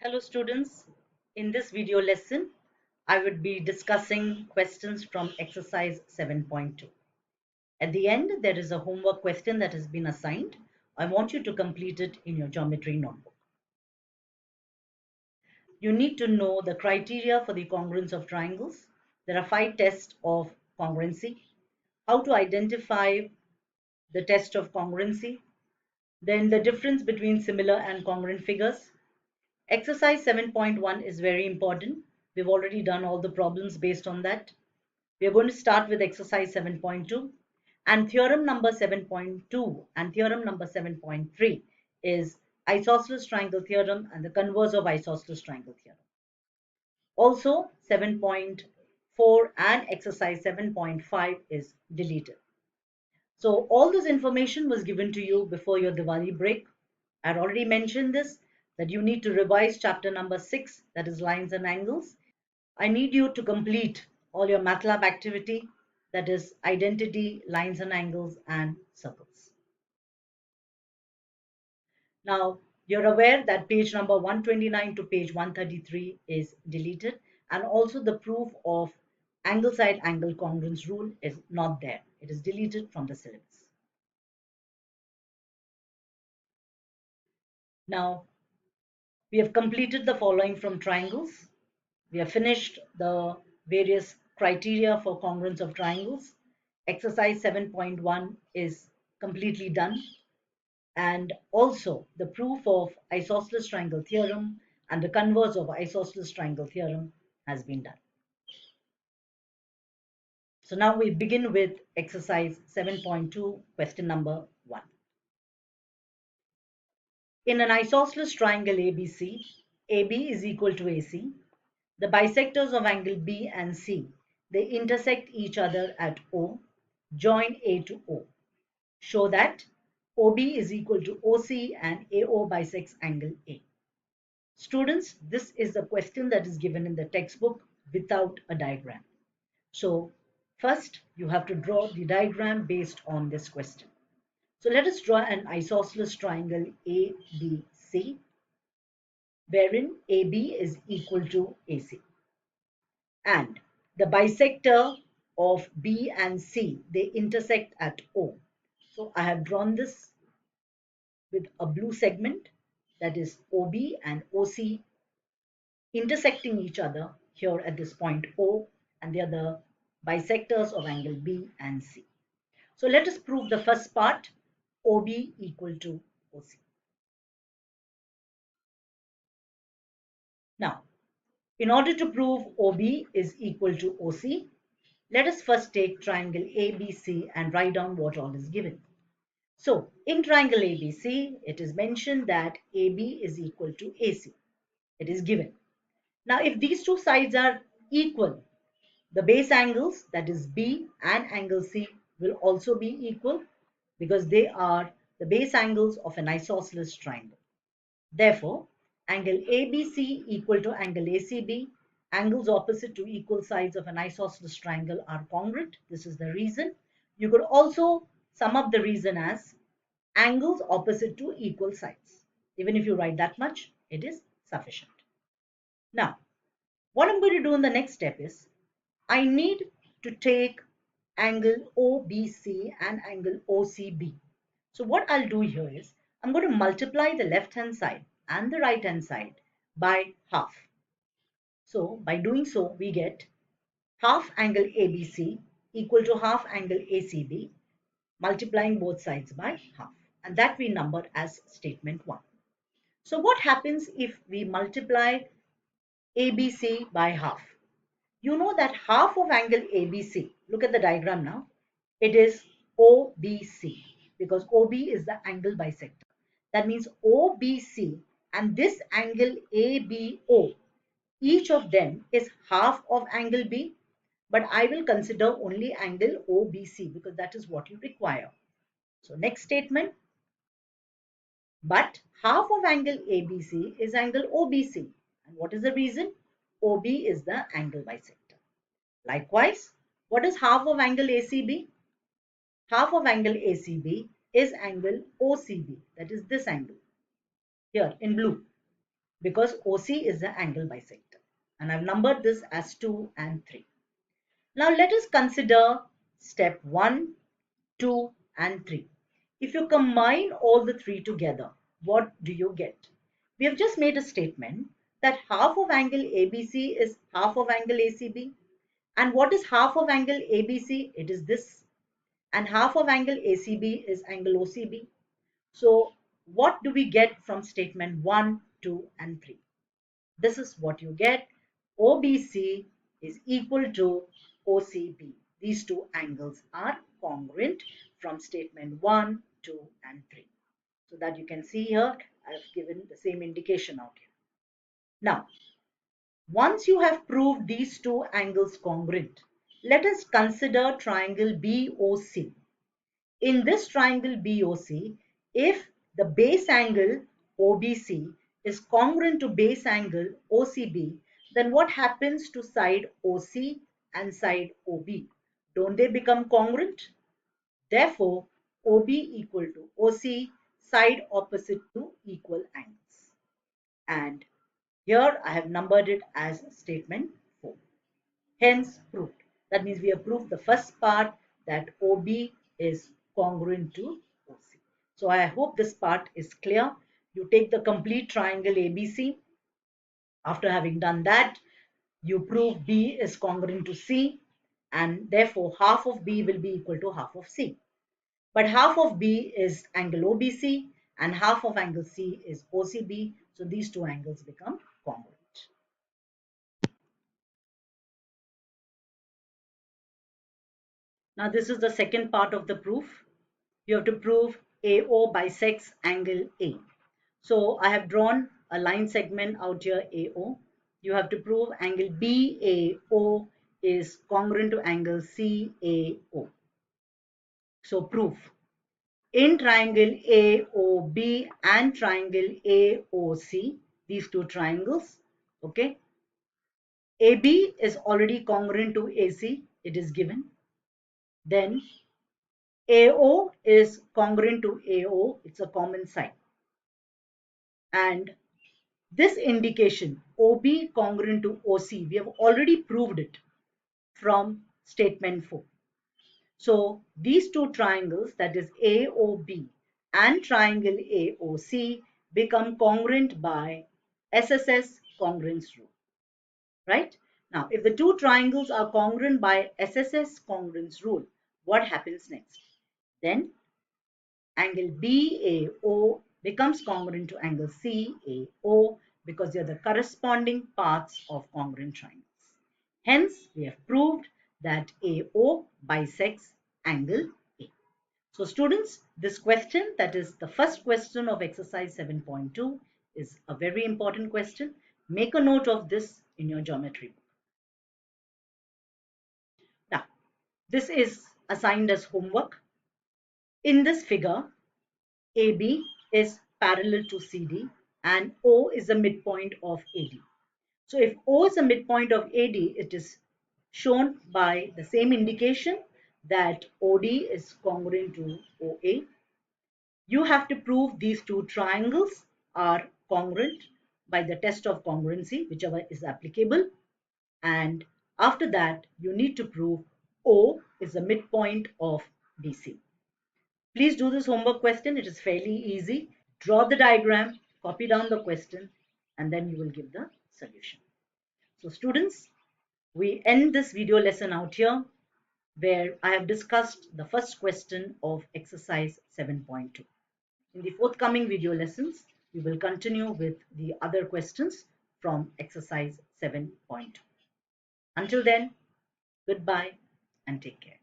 Hello students, in this video lesson, I would be discussing questions from exercise 7.2. At the end, there is a homework question that has been assigned. I want you to complete it in your geometry notebook. You need to know the criteria for the congruence of triangles. There are 5 tests of congruency, how to identify the test of congruency, then the difference between similar and congruent figures. Exercise 7.1 is very important. We've already done all the problems based on that. We are going to start with exercise 7.2, and theorem number 7.2 and theorem number 7.3 is isosceles triangle theorem and the converse of isosceles triangle theorem. Also 7.4 and exercise 7.5 is deleted. So all this information was given to you before your Diwali break. I had already mentioned this, that you need to revise chapter number 6, that is lines and angles. I need you to complete all your MATLAB activity, that is identity, lines and angles, and circles. Now, you're aware that page number 129 to page 133 is deleted, and also the proof of angle side angle congruence rule is not there. It is deleted from the syllabus. Now, we have completed the following from triangles. We have finished the various criteria for congruence of triangles. Exercise 7.1 is completely done. And also the proof of isosceles triangle theorem and the converse of isosceles triangle theorem has been done. So now we begin with exercise 7.2, question number 1. In an isosceles triangle ABC, AB is equal to AC. The bisectors of angle B and C, they intersect each other at O. Join A to O. Show that OB is equal to OC and AO bisects angle A. Students, this is the question that is given in the textbook without a diagram. So first you have to draw the diagram based on this question. So let us draw an isosceles triangle ABC, wherein AB is equal to AC. And the bisector of B and C, they intersect at O. So I have drawn this with a blue segment, that is OB and OC intersecting each other here at this point O, and they are the bisectors of angle B and C. So let us prove the first part, OB equal to OC. Now, in order to prove OB is equal to OC, let us first take triangle ABC and write down what all is given. So in triangle ABC, it is mentioned that AB is equal to AC. It is given. Now, if these two sides are equal, the base angles, that is B and angle C, will also be equal because they are the base angles of an isosceles triangle. Therefore, angle ABC equal to angle ACB, angles opposite to equal sides of an isosceles triangle are congruent. This is the reason. You could also sum up the reason as angles opposite to equal sides. Even if you write that much, it is sufficient. Now, what I'm going to do in the next step is I need to take angle OBC and angle OCB. So what I'll do here is I'm going to multiply the left hand side and the right hand side by half. So by doing so, we get half angle ABC equal to half angle ACB, multiplying both sides by half, and that we number as statement 1. So what happens if we multiply ABC by half? You know that half of angle ABC, look at the diagram now, it is OBC because OB is the angle bisector. That means OBC and this angle ABO, each of them is half of angle B, but I will consider only angle OBC because that is what you require. So next statement, but half of angle ABC is angle OBC. And what is the reason? OB is the angle bisector. Likewise, what is half of angle ACB? Half of angle ACB is angle OCB, that is this angle here in blue. because OC is the angle bisector. And I've numbered this as 2 and 3. Now let us consider step 1, 2 and 3. If you combine all the three together, what do you get? We have just made a statement that half of angle ABC is half of angle ACB. And what is half of angle ABC? It is this. And half of angle ACB is angle OCB. So what do we get from statement 1, 2 and 3? This is what you get. OBC is equal to OCB. These two angles are congruent from statement 1, 2 and 3. So that you can see here, I've given the same indication out here. Now, once you have proved these two angles congruent, let us consider triangle BOC. In this triangle BOC, if the base angle OBC is congruent to base angle OCB, then what happens to side OC and side OB? Don't they become congruent? Therefore, OB equal to OC, side opposite to equal angles. And here I have numbered it as statement 4. Hence proved. That means we have proved the first part, that OB is congruent to OC. So I hope this part is clear. You take the complete triangle ABC. After having done that, you prove B is congruent to C, and therefore half of B will be equal to half of C. But half of B is angle OBC and half of angle C is OCB. So these two angles become congruent. Now this is the second part of the proof. You have to prove AO bisects angle A. So I have drawn a line segment out here AO. You have to prove angle BAO is congruent to angle CAO. So proof. In triangle AOB and triangle AOC, these two triangles, okay, AB is already congruent to AC, it is given. Then AO is congruent to AO, it's a common side. And this indication OB congruent to OC, we have already proved it from statement 4. So these two triangles, that is AOB and triangle AOC, become congruent by SSS congruence rule, right? Now, if the two triangles are congruent by SSS congruence rule, what happens next? Then angle BAO becomes congruent to angle CAO because they are the corresponding parts of congruent triangles. Hence, we have proved that AO bisects angle A. So students, this question, that is the first question of exercise 7.2, is a very important question. Make a note of this in your geometry book. Now, this is assigned as homework. In this figure, AB is parallel to CD and O is the midpoint of AD. So if O is the midpoint of AD, it is shown by the same indication that OD is congruent to OA. You have to prove these two triangles are congruent by the test of congruency, whichever is applicable. And after that, you need to prove O is the midpoint of BC. Please do this homework question. It is fairly easy. Draw the diagram, copy down the question, and then you will give the solution. So students, we end this video lesson out here where I have discussed the first question of exercise 7.2. In the forthcoming video lessons, we will continue with the other questions from exercise 7.2. Until then, goodbye and take care.